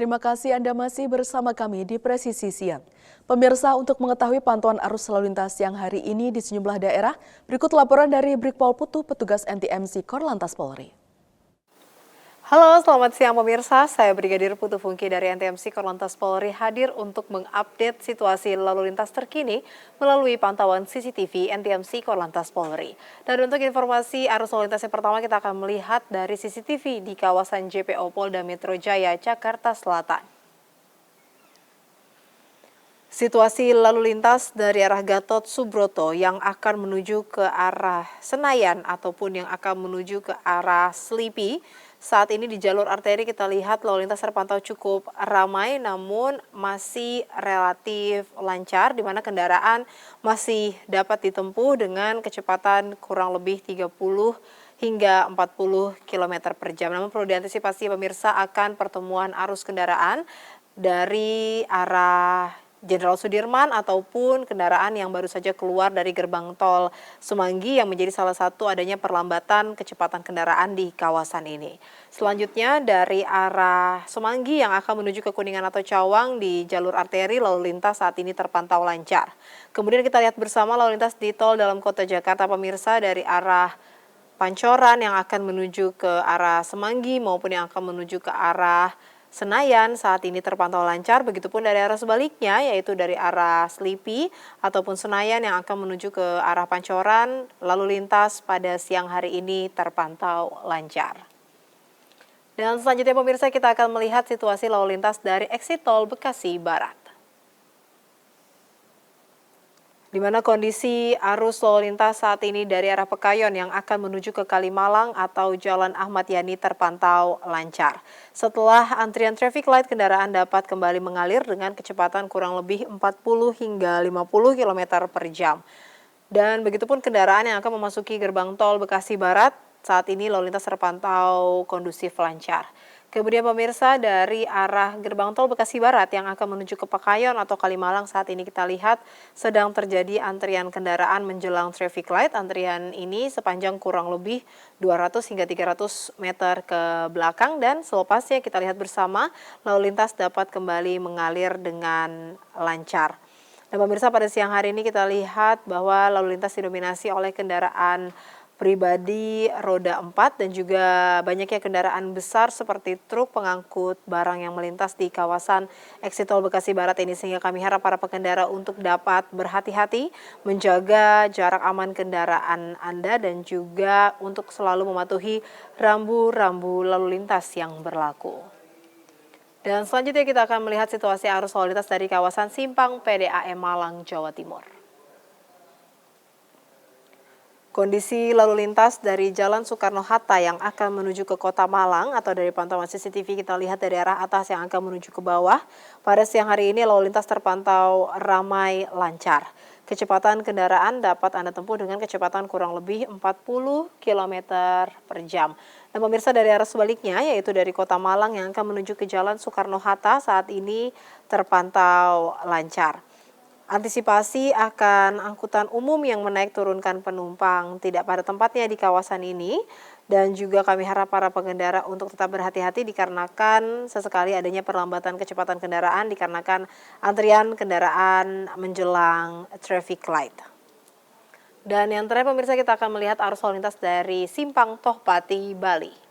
terima kasih Anda masih bersama kami di Presisi Siang. Pemirsa, untuk mengetahui pantauan arus lalu lintas siang hari ini di sejumlah daerah, berikut laporan dari Brigpol Putu, petugas NTMC Korlantas Polri. Halo, selamat siang pemirsa. Saya Brigadir Putu Fungki dari NTMC Korlantas Polri hadir untuk mengupdate situasi lalu lintas terkini melalui pantauan CCTV NTMC Korlantas Polri. Dan untuk informasi arus lalu lintas yang pertama, kita akan melihat dari CCTV di kawasan JPO Polda Metro Jaya, Jakarta Selatan. Situasi lalu lintas dari arah Gatot Subroto yang akan menuju ke arah Senayan ataupun yang akan menuju ke arah Selipi. Saat ini di jalur arteri kita lihat lalu lintas terpantau cukup ramai namun masih relatif lancar, di mana kendaraan masih dapat ditempuh dengan kecepatan kurang lebih 30 hingga 40 km per jam. Namun perlu diantisipasi pemirsa akan pertemuan arus kendaraan dari arah Jenderal Sudirman ataupun kendaraan yang baru saja keluar dari gerbang tol Semanggi yang menjadi salah satu adanya perlambatan kecepatan kendaraan di kawasan ini. Selanjutnya dari arah Semanggi yang akan menuju ke Kuningan atau Cawang di jalur arteri lalu lintas saat ini terpantau lancar. Kemudian kita lihat bersama lalu lintas di tol dalam kota Jakarta pemirsa dari arah Pancoran yang akan menuju ke arah Semanggi maupun yang akan menuju ke arah Senayan saat ini terpantau lancar, begitupun dari arah sebaliknya yaitu dari arah Selipi ataupun Senayan yang akan menuju ke arah Pancoran, lalu lintas pada siang hari ini terpantau lancar. Dan selanjutnya pemirsa, kita akan melihat situasi lalu lintas dari exit tol Bekasi Barat, di mana kondisi arus lalu lintas saat ini dari arah Pekayon yang akan menuju ke Kalimalang atau Jalan Ahmad Yani terpantau lancar. Setelah antrian traffic light, kendaraan dapat kembali mengalir dengan kecepatan kurang lebih 40 hingga 50 km per jam. Dan begitupun kendaraan yang akan memasuki gerbang tol Bekasi Barat, saat ini lalu lintas terpantau kondusif lancar. Kemudian pemirsa dari arah gerbang tol Bekasi Barat yang akan menuju ke Pekayon atau Kalimalang saat ini kita lihat sedang terjadi antrian kendaraan menjelang traffic light. Antrian ini sepanjang kurang lebih 200 hingga 300 meter ke belakang dan selepasnya kita lihat bersama lalu lintas dapat kembali mengalir dengan lancar. Dan pemirsa, pada siang hari ini kita lihat bahwa lalu lintas didominasi oleh kendaraan pribadi roda 4 dan juga banyaknya kendaraan besar seperti truk pengangkut barang yang melintas di kawasan exit tol Bekasi Barat ini, sehingga kami harap para pengendara untuk dapat berhati-hati, menjaga jarak aman kendaraan Anda dan juga untuk selalu mematuhi rambu-rambu lalu lintas yang berlaku. Dan selanjutnya kita akan melihat situasi arus lalu lintas dari kawasan Simpang PDAM Malang, Jawa Timur. Kondisi lalu lintas dari Jalan Soekarno-Hatta yang akan menuju ke Kota Malang atau dari pantauan CCTV kita lihat dari arah atas yang akan menuju ke bawah. Pada siang hari ini lalu lintas terpantau ramai lancar. Kecepatan kendaraan dapat Anda tempuh dengan kecepatan kurang lebih 40 km per jam. Dan pemirsa, dari arah sebaliknya yaitu dari Kota Malang yang akan menuju ke Jalan Soekarno-Hatta saat ini terpantau lancar. Antisipasi akan angkutan umum yang menaik turunkan penumpang tidak pada tempatnya di kawasan ini, dan juga kami harap para pengendara untuk tetap berhati-hati dikarenakan sesekali adanya perlambatan kecepatan kendaraan dikarenakan antrian kendaraan menjelang traffic light. Dan yang terakhir pemirsa, kita akan melihat arus lalu lintas dari Simpang Tohpati, Bali,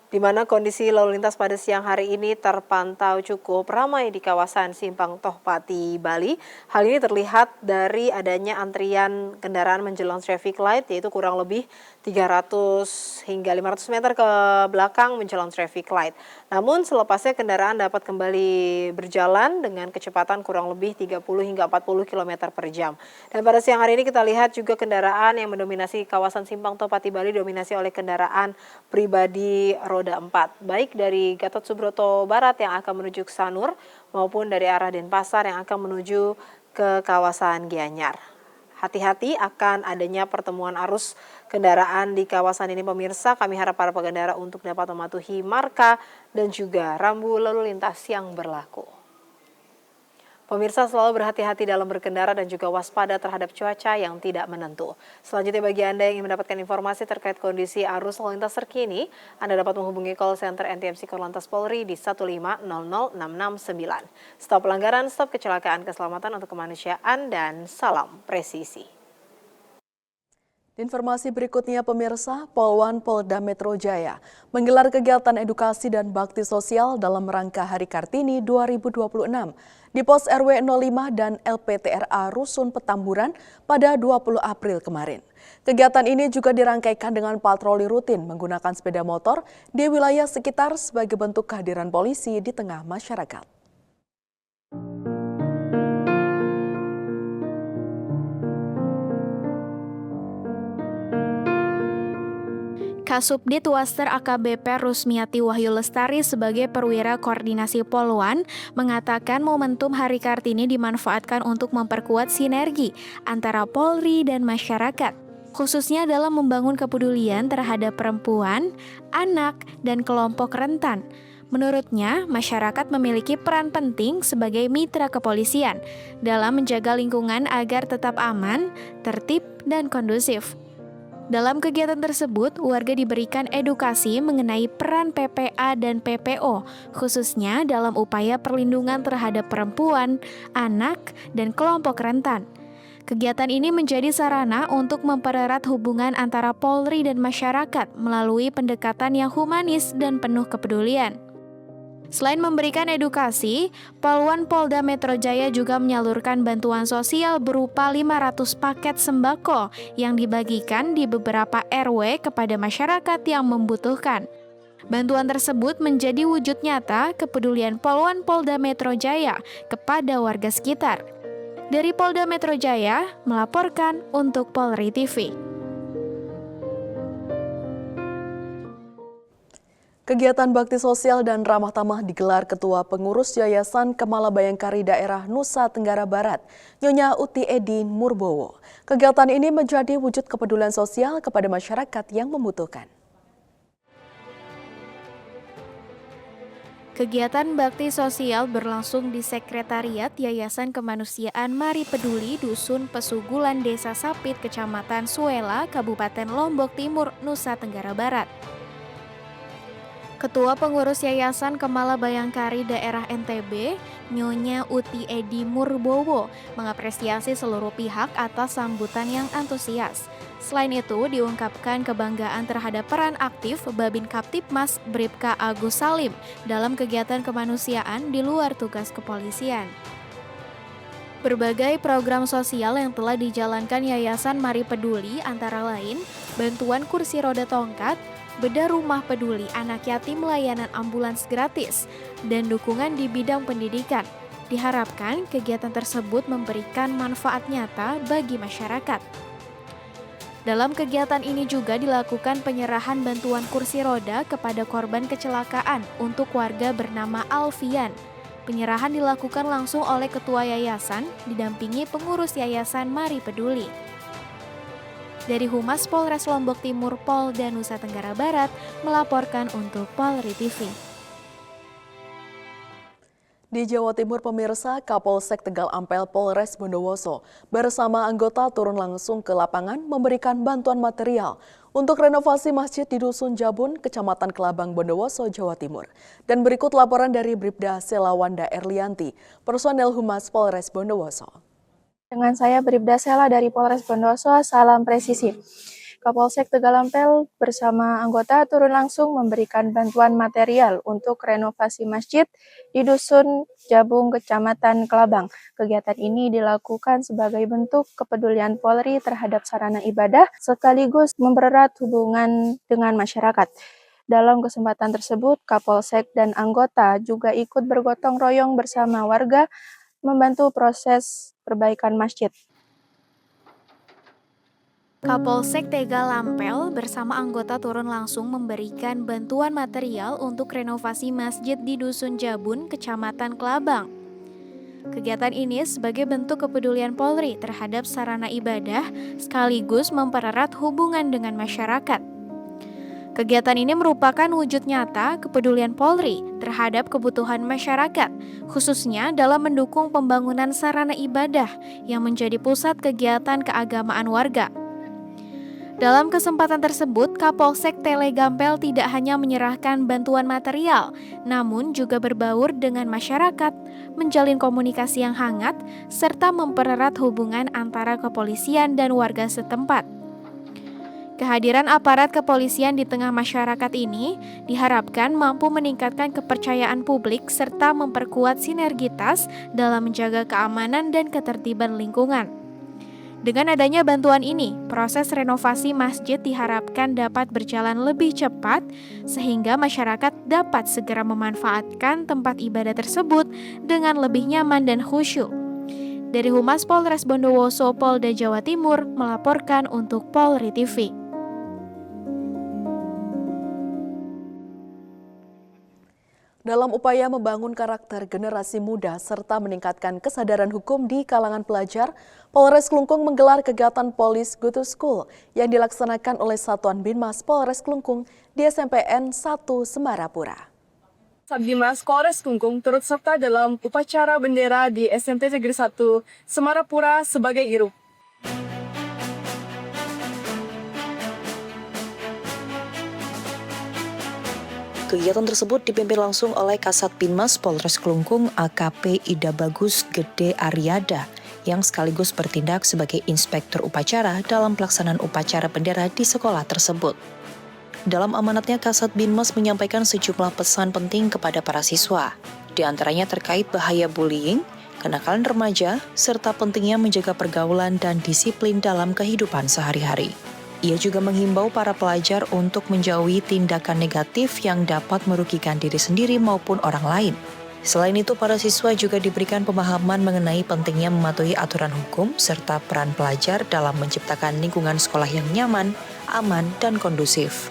di mana kondisi lalu lintas pada siang hari ini terpantau cukup ramai di kawasan Simpang Tohpati, Bali. Hal ini terlihat dari adanya antrian kendaraan menjelang traffic light, yaitu kurang lebih 300 hingga 500 meter ke belakang menjelang traffic light. Namun selepasnya kendaraan dapat kembali berjalan dengan kecepatan kurang lebih 30 hingga 40 km per jam. Dan pada siang hari ini kita lihat juga kendaraan yang mendominasi kawasan Simpang Tohpati, Bali dominasi oleh kendaraan pribadi roda 4, baik dari Gatot Subroto Barat yang akan menuju ke Sanur maupun dari arah Denpasar yang akan menuju ke kawasan Gianyar. Hati-hati akan adanya pertemuan arus kendaraan di kawasan ini pemirsa. Kami harap para pengendara untuk dapat mematuhi marka dan juga rambu lalu lintas yang berlaku. Pemirsa selalu berhati-hati dalam berkendara dan juga waspada terhadap cuaca yang tidak menentu. Selanjutnya bagi Anda yang ingin mendapatkan informasi terkait kondisi arus lalu lintas terkini, Anda dapat menghubungi call center NTMC Korlantas Polri di 1500669. Stop pelanggaran, stop kecelakaan, keselamatan untuk kemanusiaan, dan salam presisi. Informasi berikutnya pemirsa, Polwan Polda Metro Jaya menggelar kegiatan edukasi dan bakti sosial dalam rangka Hari Kartini 2026 di pos RW 05 dan LPTRA Rusun Petamburan pada 20 April kemarin. Kegiatan ini juga dirangkaikan dengan patroli rutin menggunakan sepeda motor di wilayah sekitar sebagai bentuk kehadiran polisi di tengah masyarakat. Kasubdit Waster AKBP Rusmiati Wahyu Lestari sebagai perwira koordinasi Polwan mengatakan momentum Hari Kartini dimanfaatkan untuk memperkuat sinergi antara Polri dan masyarakat, khususnya dalam membangun kepedulian terhadap perempuan, anak, dan kelompok rentan. Menurutnya, masyarakat memiliki peran penting sebagai mitra kepolisian dalam menjaga lingkungan agar tetap aman, tertib, dan kondusif. Dalam kegiatan tersebut, warga diberikan edukasi mengenai peran PPA dan PPO, khususnya dalam upaya perlindungan terhadap perempuan, anak, dan kelompok rentan. Kegiatan ini menjadi sarana untuk mempererat hubungan antara Polri dan masyarakat melalui pendekatan yang humanis dan penuh kepedulian. Selain memberikan edukasi, Polwan Polda Metro Jaya juga menyalurkan bantuan sosial berupa 500 paket sembako yang dibagikan di beberapa RW kepada masyarakat yang membutuhkan. Bantuan tersebut menjadi wujud nyata kepedulian Polwan Polda Metro Jaya kepada warga sekitar. Dari Polda Metro Jaya, melaporkan untuk Polri TV. Kegiatan bakti sosial dan ramah tamah digelar Ketua Pengurus Yayasan Kemala Bayangkari Daerah Nusa Tenggara Barat, Nyonya Uti Edi Murbowo. Kegiatan ini menjadi wujud kepedulian sosial kepada masyarakat yang membutuhkan. Kegiatan bakti sosial berlangsung di Sekretariat Yayasan Kemanusiaan Mari Peduli Dusun Pesugulan Desa Sapit, Kecamatan Suela, Kabupaten Lombok Timur, Nusa Tenggara Barat. Ketua Pengurus Yayasan Kemala Bayangkari Daerah NTB, Nyonya Uti Edi Murbowo, mengapresiasi seluruh pihak atas sambutan yang antusias. Selain itu, diungkapkan kebanggaan terhadap peran aktif Babin Kaptipmas Bribka Agus Salim dalam kegiatan kemanusiaan di luar tugas kepolisian. Berbagai program sosial yang telah dijalankan Yayasan Mari Peduli antara lain bantuan kursi roda tongkat, bedah rumah peduli anak yatim layanan ambulans gratis, dan dukungan di bidang pendidikan. Diharapkan kegiatan tersebut memberikan manfaat nyata bagi masyarakat. Dalam kegiatan ini juga dilakukan penyerahan bantuan kursi roda kepada korban kecelakaan untuk warga bernama Alfian. Penyerahan dilakukan langsung oleh Ketua Yayasan, didampingi pengurus Yayasan Mari Peduli. Dari Humas Polres Lombok Timur Polda Nusa Tenggara Barat melaporkan untuk Polri TV. Di Jawa Timur pemirsa, Kapolsek Tegal Ampel Polres Bondowoso bersama anggota turun langsung ke lapangan memberikan bantuan material untuk renovasi masjid di Dusun Jabun, Kecamatan Kelabang, Bondowoso, Jawa Timur. Dan berikut laporan dari Bribda Selawanda Erlianti, personel Humas Polres Bondowoso. Dengan saya Bribda Sela dari Polres Bondowoso, salam presisi. Kapolsek Tegal Ampel bersama anggota turun langsung memberikan bantuan material untuk renovasi masjid di Dusun Jabung, Kecamatan Kelabang. Kegiatan ini dilakukan sebagai bentuk kepedulian Polri terhadap sarana ibadah sekaligus mempererat hubungan dengan masyarakat. Dalam kesempatan tersebut, Kapolsek dan anggota juga ikut bergotong royong bersama warga membantu proses perbaikan masjid. Kapolsek Tegal Ampel bersama anggota turun langsung memberikan bantuan material untuk renovasi masjid di Dusun Jabun, Kecamatan Kelabang. Kegiatan ini sebagai bentuk kepedulian Polri terhadap sarana ibadah sekaligus mempererat hubungan dengan masyarakat. Kegiatan ini merupakan wujud nyata kepedulian Polri terhadap kebutuhan masyarakat, khususnya dalam mendukung pembangunan sarana ibadah yang menjadi pusat kegiatan keagamaan warga. Dalam kesempatan tersebut, Kapolsek Telegampel tidak hanya menyerahkan bantuan material, namun juga berbaur dengan masyarakat, menjalin komunikasi yang hangat, serta mempererat hubungan antara kepolisian dan warga setempat. Kehadiran aparat kepolisian di tengah masyarakat ini diharapkan mampu meningkatkan kepercayaan publik serta memperkuat sinergitas dalam menjaga keamanan dan ketertiban lingkungan. Dengan adanya bantuan ini, proses renovasi masjid diharapkan dapat berjalan lebih cepat sehingga masyarakat dapat segera memanfaatkan tempat ibadah tersebut dengan lebih nyaman dan khusyuk. Dari Humas Polres Bondowoso, Polda Jawa Timur melaporkan untuk Polri TV. Dalam upaya membangun karakter generasi muda serta meningkatkan kesadaran hukum di kalangan pelajar, Polres Klungkung menggelar kegiatan Police Go to School yang dilaksanakan oleh Satuan Binmas Polres Klungkung di SMPN 1 Semarapura. Satbinmas Polres Klungkung turut serta dalam upacara bendera di SMP Negeri 1 Semarapura sebagai IRU. Kegiatan tersebut dipimpin langsung oleh Kasat Binmas Polres Klungkung AKP Ida Bagus Gede Aryada yang sekaligus bertindak sebagai inspektur upacara dalam pelaksanaan upacara bendera di sekolah tersebut. Dalam amanatnya, Kasat Binmas menyampaikan sejumlah pesan penting kepada para siswa, di antaranya terkait bahaya bullying, kenakalan remaja, serta pentingnya menjaga pergaulan dan disiplin dalam kehidupan sehari-hari. Ia juga menghimbau para pelajar untuk menjauhi tindakan negatif yang dapat merugikan diri sendiri maupun orang lain. Selain itu, para siswa juga diberikan pemahaman mengenai pentingnya mematuhi aturan hukum serta peran pelajar dalam menciptakan lingkungan sekolah yang nyaman, aman, dan kondusif.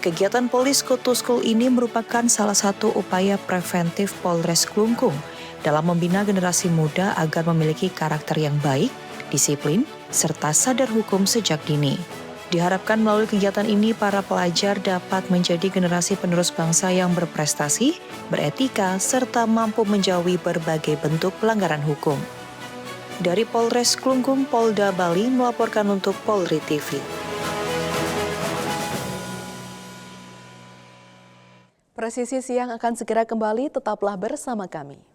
Kegiatan Police Go to School ini merupakan salah satu upaya preventif Polres Klungkung dalam membina generasi muda agar memiliki karakter yang baik, disiplin, serta sadar hukum sejak dini. Diharapkan melalui kegiatan ini, para pelajar dapat menjadi generasi penerus bangsa yang berprestasi, beretika, serta mampu menjauhi berbagai bentuk pelanggaran hukum. Dari Polres Klungkung, Polda Bali melaporkan untuk Polri TV. Presisi Siang akan segera kembali, tetaplah bersama kami.